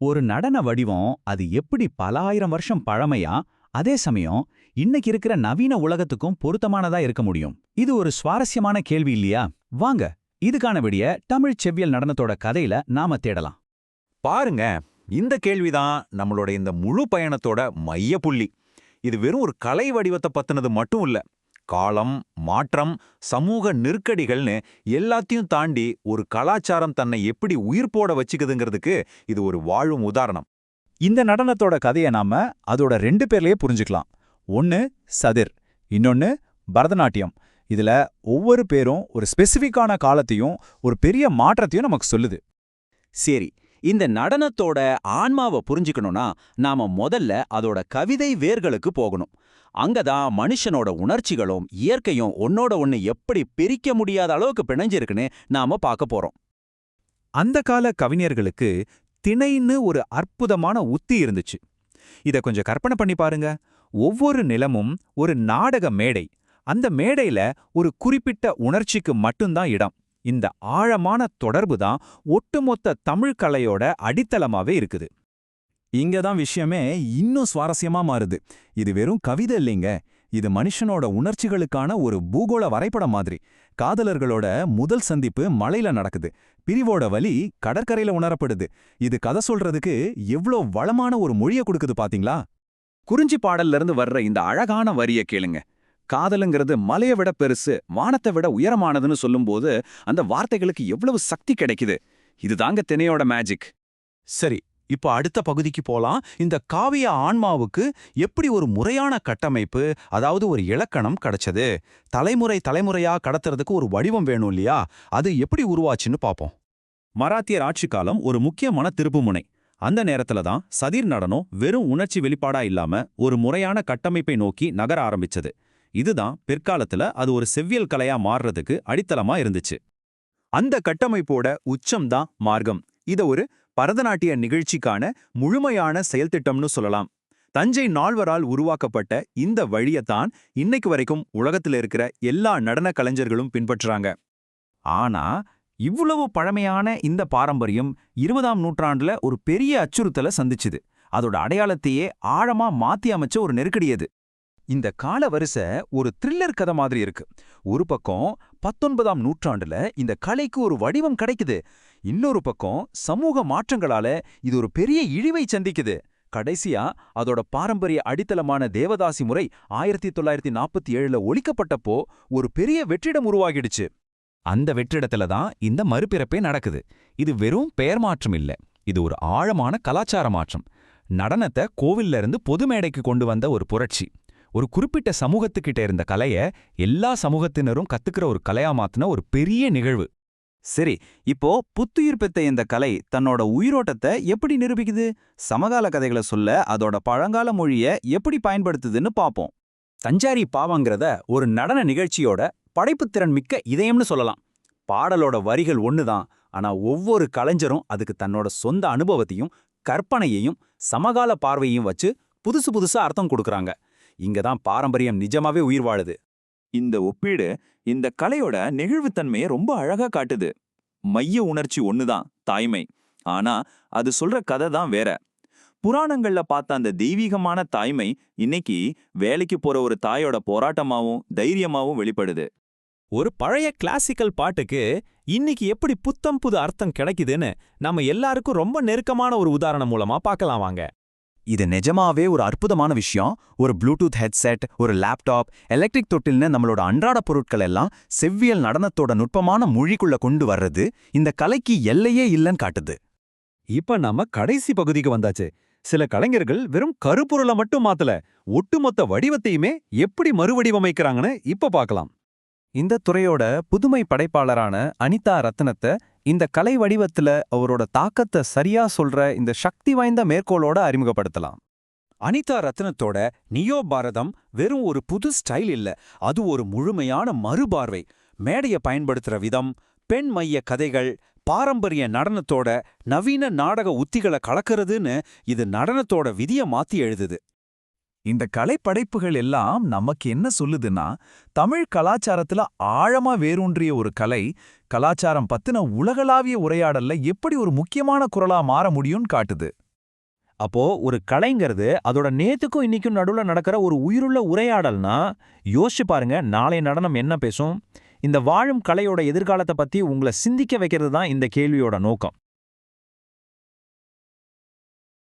ஒரு நடன வடிவம் அது எப்படி பல ஆயிரம் வருஷம் பழமையா, அதே சமயம் இன்னைக்கு இருக்கிற நவீன உலகத்துக்கும் பொருத்தமானதா இருக்க முடியும்? இது ஒரு சுவாரஸ்யமான கேள்வி இல்லையா? வாங்க, இதுக்கான விடிய தமிழ் செவ்வியல் நடனத்தோட கதையில நாம தேடலாம். பாருங்க, இந்த கேள்விதான் நம்மளோட இந்த முழு பயணத்தோட மைய புள்ளி. இது வெறும் ஒரு கலை வடிவத்தை பத்தினது மட்டும் இல்ல. காலம், மாற்றம், சமூக நெருக்கடிகள்னு எல்லாத்தையும் தாண்டி ஒரு கலாச்சாரம் தன்னை எப்படி உயிர்ப்போட வச்சுக்குதுங்கிறதுக்கு இது ஒரு வாழும் உதாரணம். இந்த நடனத்தோட கதையை நாம அதோட 2 பேர்லயே புரிஞ்சுக்கலாம். ஒன்னு சதிர், இன்னொன்னு பரதநாட்டியம். இதுல ஒவ்வொரு பேரும் ஒரு ஸ்பெசிஃபிக்கான காலத்தையும் ஒரு பெரிய மாற்றத்தையும் நமக்கு சொல்லுது. சரி, இந்த நடனத்தோட ஆன்மாவை புரிஞ்சுக்கணும்னா நாம முதல்ல அதோட கவிதை வேர்களுக்கு போகணும். அங்கதான் மனுஷனோட உணர்ச்சிகளும் இயற்கையும் ஒன்னோட ஒன்னு எப்படி பிரிக்க முடியாத அளவுக்கு பிணைஞ்சிருக்குன்னு நாம பார்க்க போறோம். அந்த கால கவிஞர்களுக்கு திணைன்னு ஒரு அற்புதமான உத்தி இருந்துச்சு. இத கொஞ்சம் கற்பனை பண்ணி பாருங்க. ஒவ்வொரு நிலமும் ஒரு நாடக மேடை. அந்த மேடையில ஒரு குறிப்பிட்ட உணர்ச்சிக்கு மட்டும்தான் இடம். இந்த ஆழமான தொடர்பு தான் ஒட்டுமொத்த தமிழ் கலையோட அடித்தளமாவே இருக்குது. இங்க தான் விஷயமே இன்னும் சுவாரஸ்யமா மாறுது. இது வெறும் கவிதை இல்லைங்க, இது மனுஷனோட உணர்ச்சிகளுக்கான ஒரு பூகோள வரைபடம் மாதிரி. காதலர்களோட முதல் சந்திப்பு மலையில நடக்குது, பிரிவோட வலி கடற்கரையில உணரப்படுது. இது கதை சொல்றதுக்கு எவ்ளோ வளமான ஒரு மொழியை கொடுக்குது பாத்தீங்களா? குறிஞ்சி பாடல்ல இருந்து வர்ற இந்த அழகான வரிய கேளுங்க. காதலுங்கிறது மலையை விட பெருசு, வானத்தை விட உயரமானதுன்னு சொல்லும்போது அந்த வார்த்தைகளுக்கு எவ்வளவு சக்தி கிடைக்குது. இதுதாங்க திணையோட மேஜிக். சரி, இப்போ அடுத்த பகுதிக்கு போலாம். இந்த காவிய ஆன்மாவுக்கு எப்படி ஒரு முறையான கட்டமைப்பு, அதாவது ஒரு இலக்கணம் கிடைச்சது? தலைமுறையா கடத்துறதுக்கு ஒரு வடிவம் வேணும் இல்லையா? அது எப்படி உருவாச்சுன்னு பாப்போம். மராத்தியர் ஆட்சி காலம் ஒரு முக்கியமான திருப்புமுனை. அந்த நேரத்துல தான் சதிர் நடனம் வெறும் உணர்ச்சி வெளிப்பாடா இல்லாம ஒரு முறையான கட்டமைப்பை நோக்கி நகர ஆரம்பிச்சது. இதுதான் பிற்காலத்துல அது ஒரு செவ்வியல் கலையா மாறுறதுக்கு அடித்தளமா இருந்துச்சு. அந்த கட்டமைப்போட உச்சம்தான் மார்க்கம். இத ஒரு பரதநாட்டிய நிகழ்ச்சிக்கான முழுமையான செயல்திட்டம்னு சொல்லலாம். தஞ்சை நால்வரால் உருவாக்கப்பட்ட இந்த வழியத்தான் இன்னைக்கு வரைக்கும் உலகத்துல இருக்கிற எல்லா நடன கலைஞர்களும் பின்பற்றுறாங்க. ஆனா இவ்வளவு பழமையான இந்த பாரம்பரியம் 20ஆம் நூற்றாண்டுல ஒரு பெரிய அச்சுறுத்தலை சந்திச்சுது. அதோட அடையாளத்தையே ஆழமா மாத்தி அமைச்ச ஒரு நெருக்கடி அது. இந்த கால வரிசை ஒரு த்ரில்லர் கதை மாதிரி இருக்கு. ஒரு பக்கம் 19ஆம் நூற்றாண்டுல இந்த கலைக்கு ஒரு வடிவம் கிடைக்குது, இன்னொரு பக்கம் சமூக மாற்றங்களால இது ஒரு பெரிய இழிவை சந்திக்குது. கடைசியா அதோட பாரம்பரிய அடித்தளமான தேவதாசி முறை 1947ல ஒழிக்கப்பட்டப்போ ஒரு பெரிய வெற்றிடம் உருவாகிடுச்சு. அந்த வெற்றிடத்துல தான் இந்த மறுபிறப்பே நடக்குது. இது வெறும் பெயர் மாற்றம் இல்ல, இது ஒரு ஆழமான கலாச்சார மாற்றம். நடனத்தை கோவில்ல இருந்து பொது மேடைக்கு கொண்டு வந்த ஒரு புரட்சி. ஒரு குறிப்பிட்ட சமூகத்துக்கிட்ட இருந்த கலைய எல்லா சமூகத்தினரும் கத்துக்கிற ஒரு கலையா மாத்தின ஒரு பெரிய நிகழ்வு. சரி, இப்போ புத்துயிர் பெத்த இந்த கலை தன்னோட உயிரோட்டத்தை எப்படி நிரூபிக்குது? சமகால கதைகளை சொல்ல அதோட பழங்கால மொழியை எப்படி பயன்படுத்துதுன்னு பாப்போம். தஞ்சாரி பாவங்கிறத ஒரு நடன நிகழ்ச்சியோட படைப்புத்திறன் மிக்க இதயம்னு சொல்லலாம். பாடலோட வரிகள் ஒண்ணுதான், ஆனா ஒவ்வொரு கலைஞரும் அதுக்கு தன்னோட சொந்த அனுபவத்தையும் கற்பனையையும் சமகால பார்வையையும் வச்சு புதுசு புதுசா அர்த்தம் கொடுக்கறாங்க. இங்கதான் பாரம்பரியம் நிஜமாவே உயிர் வாழுது. இந்த ஒப்பீடு இந்த கலையோட நெகிழ்வுத்தன்மையை ரொம்ப அழகா காட்டுது. மைய உணர்ச்சி ஒண்ணுதான், தாய்மை. ஆனா அது சொல்ற கதை தான் வேற. புராணங்கள்ல பார்த்த அந்த தெய்வீகமான தாய்மை இன்னைக்கு வேலைக்கு போற ஒரு தாயோட போராட்டமாவும் தைரியமாவும் வெளிப்படுது. ஒரு பழைய கிளாசிக்கல் பாட்டுக்கு இன்னைக்கு எப்படி புத்தம் புது அர்த்தம் கிடைக்குதுன்னு நம்ம எல்லாருக்கும் ரொம்ப நெருக்கமான ஒரு உதாரணம் மூலமா பார்க்கலாம் வாங்க. இது நிஜமாவே ஒரு அற்புதமான விஷயம். ஒரு ப்ளூடூத் ஹெட்செட், ஒரு லேப்டாப், எலக்ட்ரிக் தொட்டில்னு நம்மளோட அன்றாட பொருட்கள் எல்லாம் செவ்வியல் நடனத்தோட நுட்பமான மொழிக்குள்ள கொண்டு வர்றது இந்த கலைக்கு எல்லையே இல்லைன்னு காட்டுது. இப்ப நாம கடைசி பகுதிக்கு வந்தாச்சு. சில கலைஞர்கள் வெறும் கருப்பொருளை மட்டும் மாத்தல, ஒட்டுமொத்த வடிவத்தையுமே எப்படி மறுவடிவமைக்கிறாங்கன்னு இப்ப பார்க்கலாம். இந்த துறையோட புதுமை படைப்பாளரான அனிதா ரத்னத்தை இந்த கலை வடிவத்துல அவரோட தாக்கத்தை சரியா சொல்ற இந்த சக்தி வாய்ந்த மேற்கோளோட அறிமுகப்படுத்தலாம். அனிதா ரத்னத்தோட நியோ பாரதம் வெறும் ஒரு புது ஸ்டைல் இல்ல, அது ஒரு முழுமையான மறுபார்வை. மேடைய பயன்படுத்துற விதம், பெண் மைய கதைகள், பாரம்பரிய நடனத்தோட நவீன நாடக உத்திகளை கலக்கிறதுன்னு இது நடனத்தோட விதியை மாத்தி எழுதுது. இந்த கலைப்படைப்புகள் எல்லாம் நமக்கு என்ன சொல்லுதுன்னா, தமிழ் கலாச்சாரத்துல ஆழமா வேரூன்றிய ஒரு கலை, கலாச்சாரம் பத்தின உலகளாவிய உரையாடல்ல எப்படி ஒரு முக்கியமான குரலா மாற முடியும்னு காட்டுது. அப்போ ஒரு கலைங்கிறது அதோட நேத்துக்கும் இன்னைக்கும் நடுவுல நடக்கிற ஒரு உயிருள்ள உரையாடல்னா யோசிச்சு பாருங்க, நாளைய நடனம் என்ன பேசும்? இந்த வாழும் கலையோட எதிர்காலத்தை பத்தி உங்களை சிந்திக்க வைக்கிறது தான் இந்த கேள்வியோட நோக்கம்.